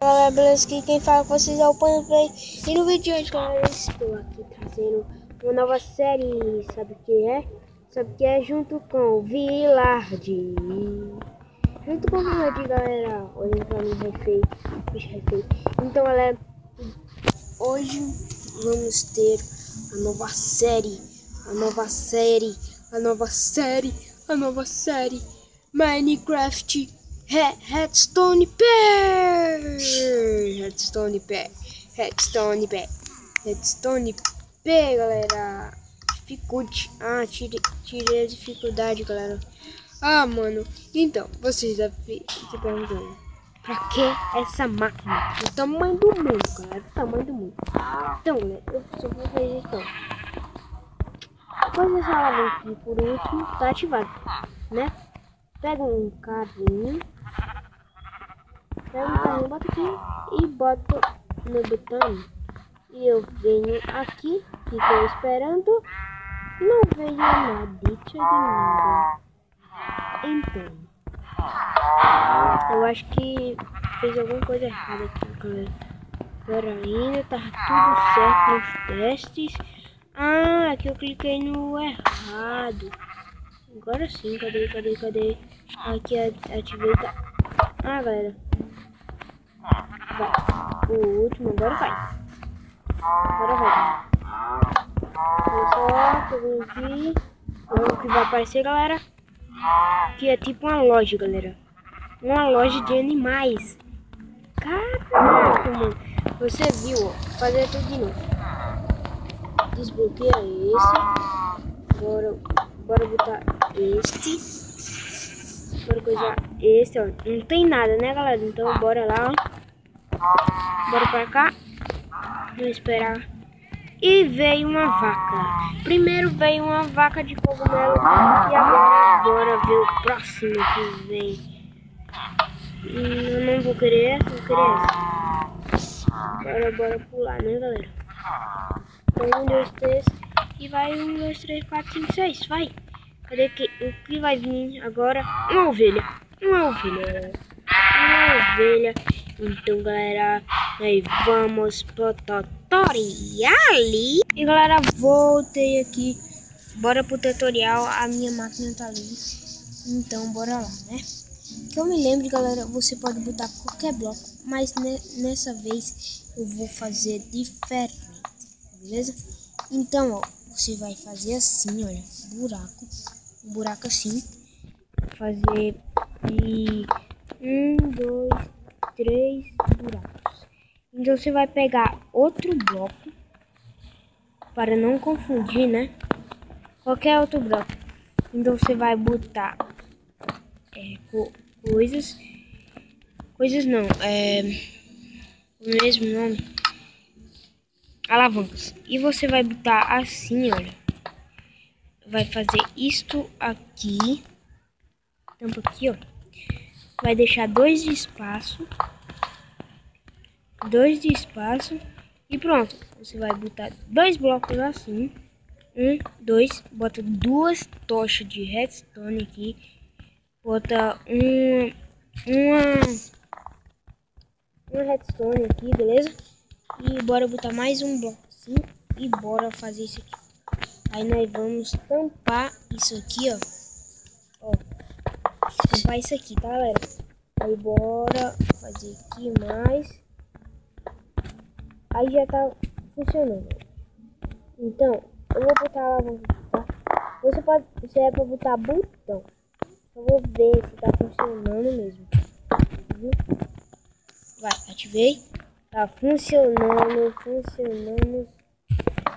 galera, beleza? Aqui quem fala com vocês é o Panplay. E no vídeo de hoje, galera, eu estou aqui trazendo uma nova série. Sabe o que é? Sabe o que é? Junto com o Villard. Junto com o Villard, galera. Olhem pra mim, refeito. Então, galera, hoje vamos ter a nova série. A nova série. Minecraft Redstone Pair, galera. Dificulte. Tirei a dificuldade, galera. Mano. Então, vocês devem se perguntando, pra que essa máquina? O tamanho do mundo, galera. O tamanho do mundo. Então, galera, eu só vou fazer então. Depois dessa alavanca aqui, por último, tá ativado, né? Pega um carrinho. Bota aqui e bota no botão. E eu venho aqui, fico esperando. Não vejo nada de nada. Então, eu acho que fez alguma coisa errada aqui, galera. Agora ainda tá tudo certo nos testes. Aqui eu cliquei no errado. Agora sim, cadê? Aqui ativei, tá. Galera. Vai. O último, agora vai. Olha só, eu vim aqui. Olha o que vai aparecer, galera. Que é tipo uma loja, galera. Uma loja de animais. Caraca, mano. Você viu, ó. Vou fazer tudo de novo. Desbloqueia esse. Bora botar este. Bora coisar esse, ó. Não tem nada, né, galera? Então bora lá, ó. Bora pra cá. Vamos esperar. E veio uma vaca. Primeiro veio uma vaca de cogumelo. E agora bora ver o próximo que vem. Eu não vou querer essa, vou querer essa. Bora pular, né, galera? Então 1, 2, 3. E vai 1, 2, 3, 4, 5, 6. Vai. Cadê que, o que vai vir agora? Uma ovelha. Então, galera, nós vamos pro tutorial. E, galera, voltei aqui. Bora pro tutorial. A minha máquina tá ali. Então, bora lá, né? Que eu me lembro, galera, você pode botar qualquer bloco. Mas nessa vez eu vou fazer diferente. Beleza? Então, ó, você vai fazer assim, olha. Um buraco assim. Fazer de 1, 2, 3 buracos. Então você vai pegar outro bloco para não confundir, né? Qualquer outro bloco. Então você vai botar coisas não, o mesmo nome, alavancas. E você vai botar assim, olha. Vai fazer isto aqui. Tampa aqui, ó. Vai deixar 2 de espaço. E pronto. Você vai botar 2 blocos assim. 1, 2. Bota 2 tochas de redstone aqui. Bota uma redstone aqui, beleza? E bora botar mais um bloco assim. E bora fazer isso aqui. Aí nós vamos tampar isso aqui, ó. Tampar isso aqui, tá, galera? Aí bora fazer aqui mais. Aí já tá funcionando. Então, eu vou botar a alavanca aqui, tá? Você é pra botar botão. Eu vou ver se tá funcionando mesmo. Viu? Vai, ativei. Tá funcionando.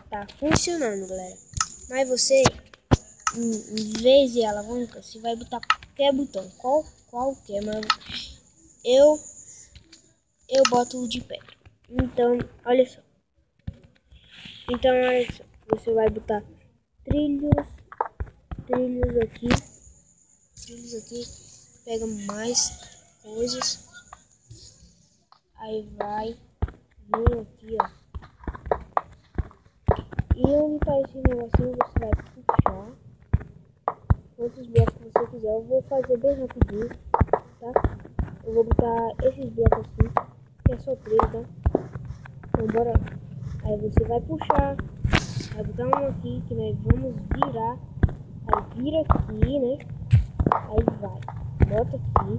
Tá funcionando, galera. Mas você, em vez de alavanca, você vai botar qualquer botão. Qualquer, mas eu boto o de pedra. Então, olha só. Você vai botar trilhos aqui. Pega mais coisas. Aí vai vir aqui, ó. E onde tá esse negocinho, você vai puxar quantos blocos você quiser. Eu vou fazer bem rapidinho, tá? Eu vou botar esses blocos assim, que é só trilho, tá? Então bora lá. Aí você vai puxar, vai botar um aqui que nós vamos virar. Aí vira aqui, né? Aí vai, bota aqui.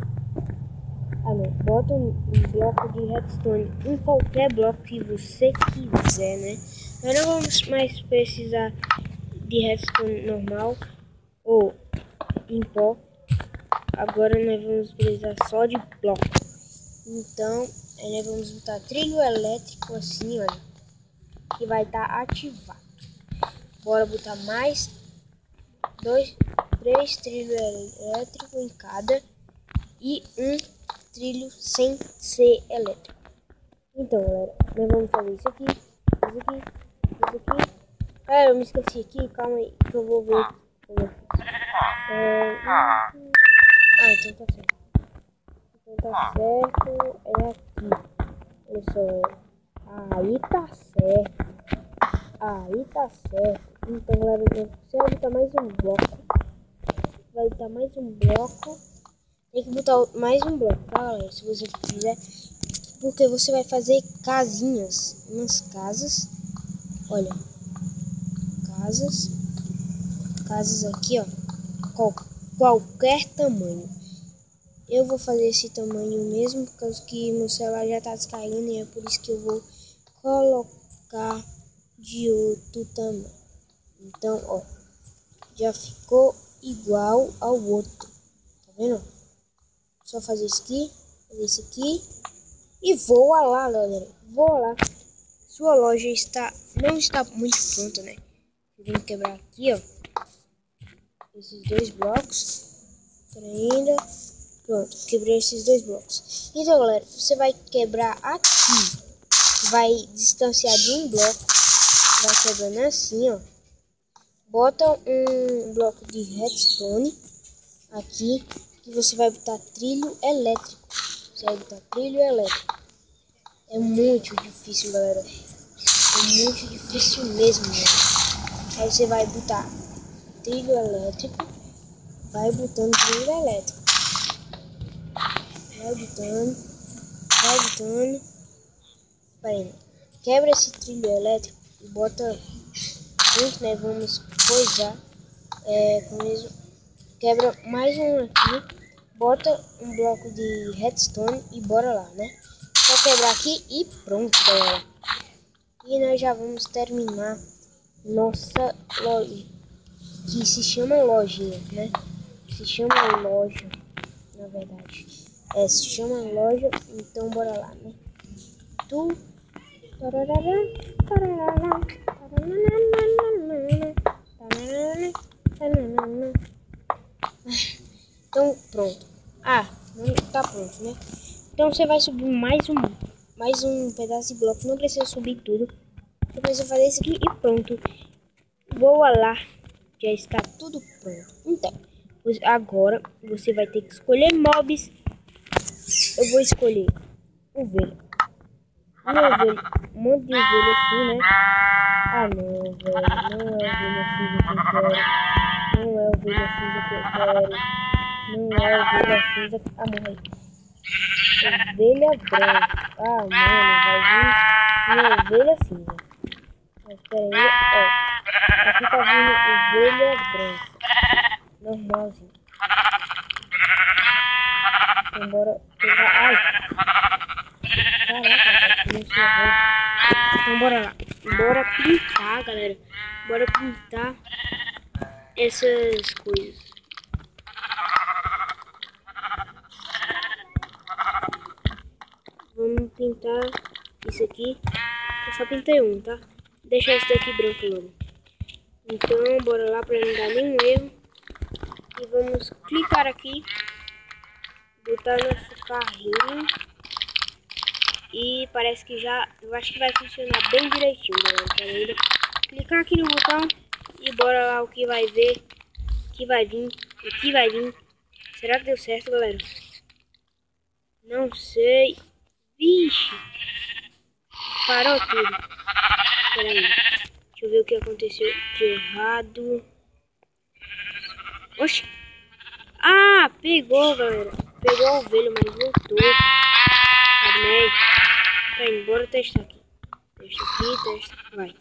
Ah não, bota um bloco de redstone em qualquer bloco que você quiser, né? Nós não vamos mais precisar de redstone normal ou em pó. Agora nós vamos precisar só de bloco. Então, nós vamos botar trilho elétrico assim, olha, que vai estar ativado. Bora botar mais 3 trilhos elétricos em cada e um trilho sem ser elétrico. Então, galera, nós vamos fazer isso aqui, isso aqui, isso aqui. Eu me esqueci aqui, calma aí, que eu vou ver como eu fiz. Então tá certo. Então tá certo, é aqui. Olha só, aí tá certo. Aí tá certo. Então, galera, você vai botar mais um bloco. Vai botar mais um bloco. Tem que botar mais um bloco, tá, galera? Se você quiser. Porque você vai fazer casinhas. Umas casas. Olha. Casas aqui, ó. Qualquer tamanho. Eu vou fazer esse tamanho mesmo, por causa que meu celular já tá descarregando e é por isso que eu vou colocar de outro tamanho. Então, ó, já ficou igual ao outro. Tá vendo? Só fazer isso aqui e voa lá, galera. Voa lá. Sua loja não está muito pronta, né? Vamos quebrar aqui, ó. Esses 2 blocos. Ainda. Pronto, quebrei esses 2 blocos. Então, galera, você vai quebrar aqui. Vai distanciar de um bloco. Vai quebrando assim, ó. Bota um bloco de redstone aqui. Que você vai botar trilho elétrico. Você vai botar trilho elétrico. É muito difícil, galera. É muito difícil mesmo, galera. Aí você vai botar trilho elétrico. Vai botando trilho elétrico. Vai botando. Pera aí. Quebra esse trilho elétrico e bota junto, né? Vamos coisar. Com isso. Quebra mais um aqui. Bota um bloco de redstone e bora lá, né? Só quebrar aqui e pronto, galera. E nós já vamos terminar nossa loja. Que se chama lojinha, né? Se chama loja, na verdade. Se chama loja, então bora lá, né? Então pronto. Não tá pronto, né? Então você vai subir mais um pedaço de bloco. Não precisa subir tudo. Você precisa fazer isso aqui e pronto. Voa lá. Já está tudo pronto. Então, agora você vai ter que escolher mobs. Eu vou escolher ovelha. Um monte de ovelha assim, né? Não, velho. Não é ovelha cinza que eu quero. Não é ovelha cinza que eu quero. Não é ovelha cinza. Morre. Ovelha branca. Mano, vai vir uma ovelha cinza. Mas pera aí, ó. Aqui tá vindo ovelha branca. Normalzinho. Então bora pegar. Caraca, começou a ver. Então bora lá. Bora pintar, galera. Bora pintar essas coisas. Vamos pintar isso aqui. Eu só pintei um, tá? Deixa esse daqui branco logo. Então, bora lá para não dar nenhum erro. E vamos clicar aqui. Botar nosso carrinho. E parece que eu acho que vai funcionar bem direitinho, galera. Clicar aqui no botão. E bora lá o que vai ver. O que vai vir. Será que deu certo, galera? Não sei. Vixe. Parou tudo. Espera aí. Deixa eu ver o que aconteceu de errado. Oxi. Pegou, galera. Pegou a ovelha, mas voltou. Tá indo, bora testar aqui. Testa aqui, testa. Vai.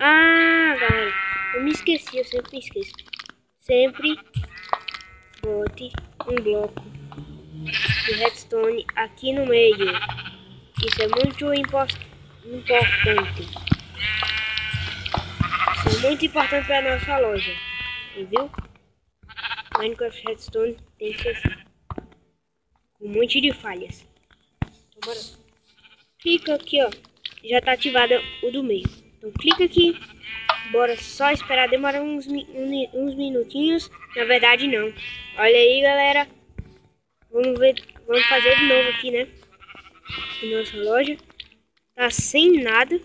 Ah, galera. Eu me esqueci, eu sempre me esqueço. Sempre bote um bloco de redstone aqui no meio. Isso é muito importante. Isso é muito importante para a nossa loja. Viu? Minecraft Redstone tem que ser assim. Com um monte de falhas. Então bora. Clica aqui, ó. Já tá ativado o do meio. Então clica aqui. Bora só esperar. Demora uns minutinhos. Na verdade não. Olha aí, galera. Vamos ver. Vamos fazer de novo aqui, né? Aqui nossa loja. Tá sem nada.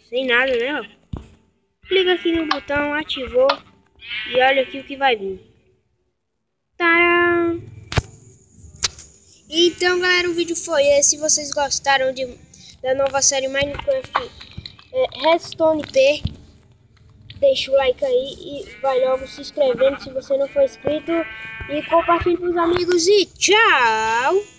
Sem nada, né? Ó. Clica aqui no botão. Ativou. E olha aqui o que vai vir. Tcharam! Então, galera, o vídeo foi esse. Se vocês gostaram da nova série Minecraft Redstone P, deixa o like aí e vai logo se inscrevendo se você não for inscrito. E compartilhe com os amigos e tchau!